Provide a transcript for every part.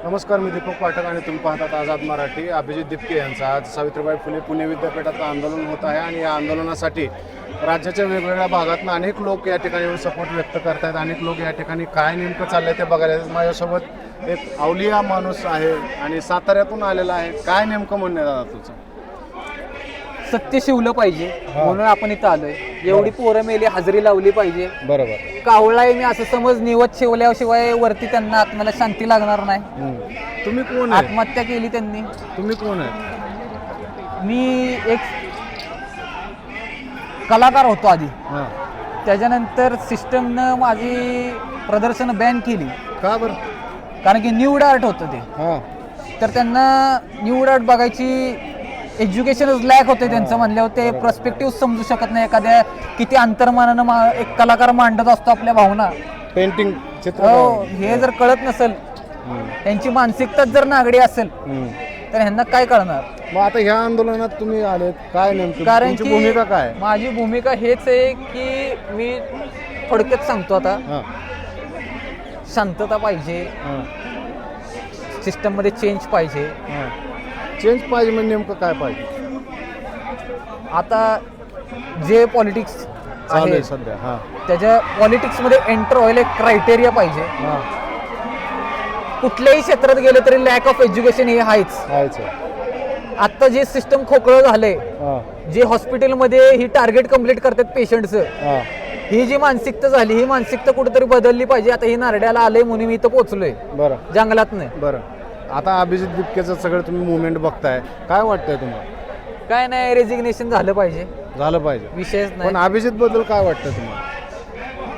नमस्कार, मी दीपक पाठक आणि तुम्ही पाहतात आझाद मराठी. अभिजित दिपके यांचं आज सावित्रीबाई फुले पुणे विद्यापीठात आंदोलन होत आहे आणि या आंदोलनासाठी राज्याच्या वेगवेगळ्या भागातून अनेक लोक या ठिकाणी सपोर्ट व्यक्त करत आहेत. अनेक लोक या ठिकाणी काय नेमकं चाललंय ते बघायला आहेत. माझ्यासोबत एक अवलिया माणूस आहे आणि साताऱ्यातून आलेला आहे. काय नेमकं म्हणणं आहे दादा तुझं? सत्य शिवलं पाहिजे म्हणून आपण इथं आलोय. एवढी पोरं मेली, हजेरी लावली पाहिजे. बरोबर. कावळा आहे मी असं समज, निवत शिवल्याशिवाय वरती त्यांना आत्म्याला शांती लागणार नाही. तुम्ही कोण आहे? आत्महत्या केली त्यांनी. तुम्ही कोण आहे? मी एक कलाकार होतो आधी. हां. त्याच्यानंतर सिस्टमनं माझी प्रदर्शनं बॅन केली. का बरं? कारण की न्यूड आर्ट होतं ते. हां. तर त्यांना न्यूड आर्ट बघायची एज्युकेशनच लॅक होते त्यांचं म्हणल्यावर ते पर्स्पेक्टिव्ह समजू शकत नाही. एखाद्या किती अंतर्मानानं एक कलाकार मांडत असतो आपल्या भावना. पेंटिंग, चित्र. हो, हे जर कळत नसेल, त्यांची मानसिकताच जर नागडी असेल तर ह्यांना काय कळणार? मग आता ह्या आंदोलनात तुम्ही आलेत, काय नेमकं कारण तुमची की भूमिका काय? माझी भूमिका हेच आहे की मी थोडक्यात सांगतो आता. हां. शांतता पाहिजे, हां. सिस्टममध्ये चेंज पाहिजे. हां. चेंज पाहिजे म्हणजे नेमकं काय पाहिजे? आता जे पॉलिटिक्स चालू आहे आहे सध्या. हां. त्याच्या पॉलिटिक्समध्ये एंटर व्हायला एक क्रायटेरिया पाहिजे. हां. कुठल्याही क्षेत्रात गेलं तरी लॅक ऑफ एज्युकेशन हे आहेच. व्हायचं. आता जे सिस्टम खोकळं झालंय, हां. जे हॉस्पिटलमध्ये ही टार्गेट कम्प्लीट करतात पेशंटचं, हां. ही जी मानसिकता झाली, ही मानसिकता कुठेतरी बदलली पाहिजे. आता ही नारड्याला आलंय म्हणून मी इथं पोहोचलोय बरं. जंगलात नाही. बरं. आता अभिजित दिपकेचं सगळं तुम्ही मुवमेंट बघताय, काय वाटतंय तुम्हाला? काय नाही, रेजिग्नेशन झालं पाहिजे, झालं पाहिजे. विषयच पण नाही. अभिजित बद्दल काय वाटतं तुम्हाला?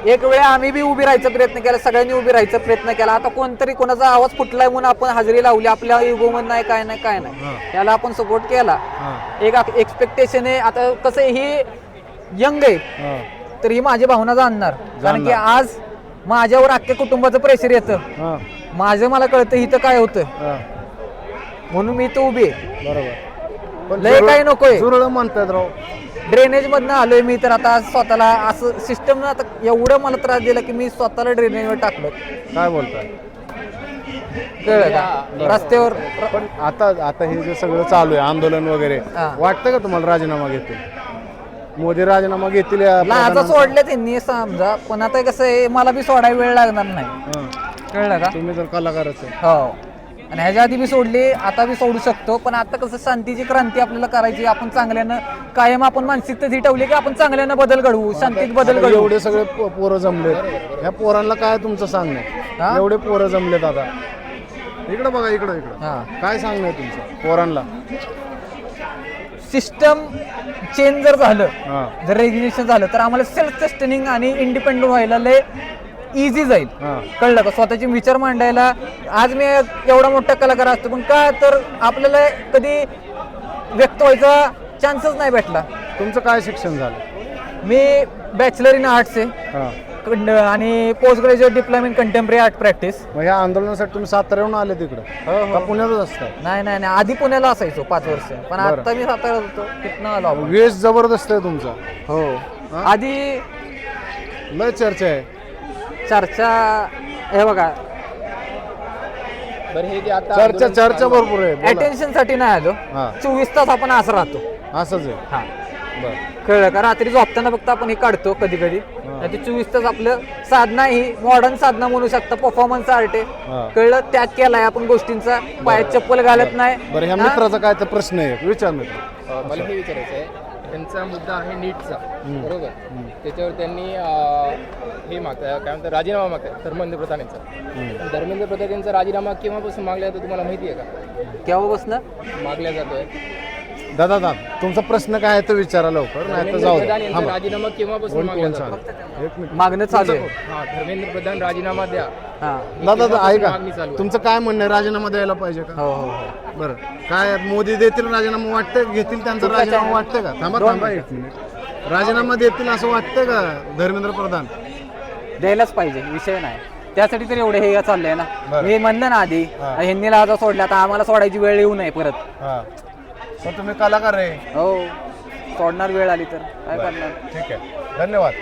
एक वेळा आम्ही बी उभी राहायचा प्रयत्न केला, सगळ्यांनी उभी राहायचा प्रयत्न केला. आता कोणतरी कोणाचा आवाज फुटलाय म्हणून आपण हजेरी लावली, आपल्या इगोमध्ये नाही, काय नाही, काय नाही, हां. याला आपण सपोर्ट केला. हां. एक एक्सपेक्टेशन आहे. आता कसं आहे, ही यंग आहे हां. तर ही माझी भावना जाणणार. कारण की आज माझ्यावर अख्ख्या कुटुंबाचं प्रेशर येतं. हां. माझं मला कळतं इथं काय होतं, हां. म्हणून मी इथं उभी आहे. बरोबर. पण लय काही नकोय. जुरळ म्हणतायत राव. ड्रेनेज मधनं आलोय मी, तर आता स्वतःला असं सिस्टमनं आता एवढं मला त्रास दिला की मी स्वतःला ड्रेनेजवर टाकलं. काय बोलताय? कळलं का? रस्त्यावर पण आता हे जे सगळं चालू आहे आंदोलन वगैरे, हां. वाटतं का तुम्हाला राजीनामा घेतील? मोदी राजीनामा घेतील या लाजा प्रधानांचा? सोडले त्यांनी समजा, पण आता कसं आहे, मला बी सोडायला वेळ लागणार नाही. हां. कळलं का? तुम्ही तर कलाकारच आहे. हो, आणि ह्याच्या आधी बी सोडली, आता बी सोडू शकतो. पण आता कसं शांतीची क्रांती आपल्याला करायची. आपण चांगल्यानं कायम आपण मानसिकता ही ठेवली की आपण चांगल्यानं बदल घडवू, शांतीत बदल आता घडवू. एवढे सगळे पोरं जमलेत, ह्या पोरांना काय तुमचं सांगणं हां? आहे? एवढे पोरं जमलेत आता. इकडं बघा, इकडं इकडं. हां. काय सांगणं आहे तुमचं पोरांना? सिस्टम चेंज जर झालं, हां. जर रेग्युलेशन झालं, तर आम्हाला सेल्फ सस्टेनिंग आणि इंडिपेंडंट व्हायला लय इझी जाईल. हां. कळलं का? स्वतःचे विचार मांडायला. आज मी एवढा मोठा कलाकार असतो, पण का तर आपल्याला कधी व्यक्त व्हायचा चान्सच नाही भेटला. तुमचं काय शिक्षण झालं? मी बॅचलर इन आर्ट्स आहे हां. आणि post graduate diploma in contemporary art practice. मग ह्या आंदोलनासाठी तुम्ही साताऱ्याहून आले तिकडं का पुण्यातच असताय? नाही नाही नाही, आधी पुण्याला असायचो 5 वर्ष, पण बरं. आता मी साताऱ्यात होतो, तिथनं आलो आपण. वेश जबरदस्त आहे तुमचा. हो. हां? आधी लय चर्चा आहे. चर्चा, हे बघा, चर्चा भरपूर आहे. बोला. अटेन्शन साठी नाही आलो. हां. 24 तास आपण असं राहतो. असंच आहे. हा, बरं. कळलं का? रात्री झोपताना फक्त आपण हे काढतो कधी कधी. हां. ते 24 तास आपलं साधना, ही मॉडर्न साधना म्हणू शकता, परफॉर्मन्स आर्ट आहे. हां. कळलं? त्याग केलाय आपण गोष्टींचा. पायात चप्पल घालत नाही. बरं, ह्या हां? मित्राचा काय तर प्रश्न आहे, विचार मित्र. मला हे विचारायचं आहे, त्यांचा मुद्दा आहे नीटचा, बरोबर? त्याच्यावर त्यांनी हे मागतात, काय म्हणतात, राजीनामा मागतात धर्मेंद्र प्रधान यांचा. धर्मेंद्र प्रधान यांचा राजीनामा केव्हापासून मागला जातो तुम्हाला माहिती आहे का? केव्हापासून मागल्या जातोय. दादा तुमचा प्रश्न काय आहे तो विचारा लवकर, नाही तर धर्मेंद्र जाऊ प्रधान द्या. यांचा थांबा. राजीनामा केव्हापासून कोण मागला कोण जातो? सांग. एक मिनिट. मागणं चालू आहे. हा, धर्मेंद्र प्रधान राजीनामा द्या. हा. दादा ऐका, मागणी चालू आहे. तुमचं काय म्हणणं आहे? राजीनामा द्यायला पाहिजे का? हो हो हो. बरं, काय मोदी देतील राजीनामा? वाटतंय घेतील त्यांचा तुमचा राजीनामा? चॅनल- वाटतंय का? थांबा दोन थांबा एक मिनिट. राजीनामा देतील असं वाटतंय का धर्मेंद्र प्रधान? द्यायलाच पाहिजे, विषय नाही. त्यासाठी तर एवढे हे चाललंय ना. बरं. मी म्हणलं ना आधी, हा. ह्यांनी लाजा सोडला, आता आम्हाला सोडायची वेळ येऊ नये परत. हां. मग तुम्ही कलाकार आहे. हो, सोडणार वेळ आली तर काय करणार. ठीक आहे, धन्यवाद.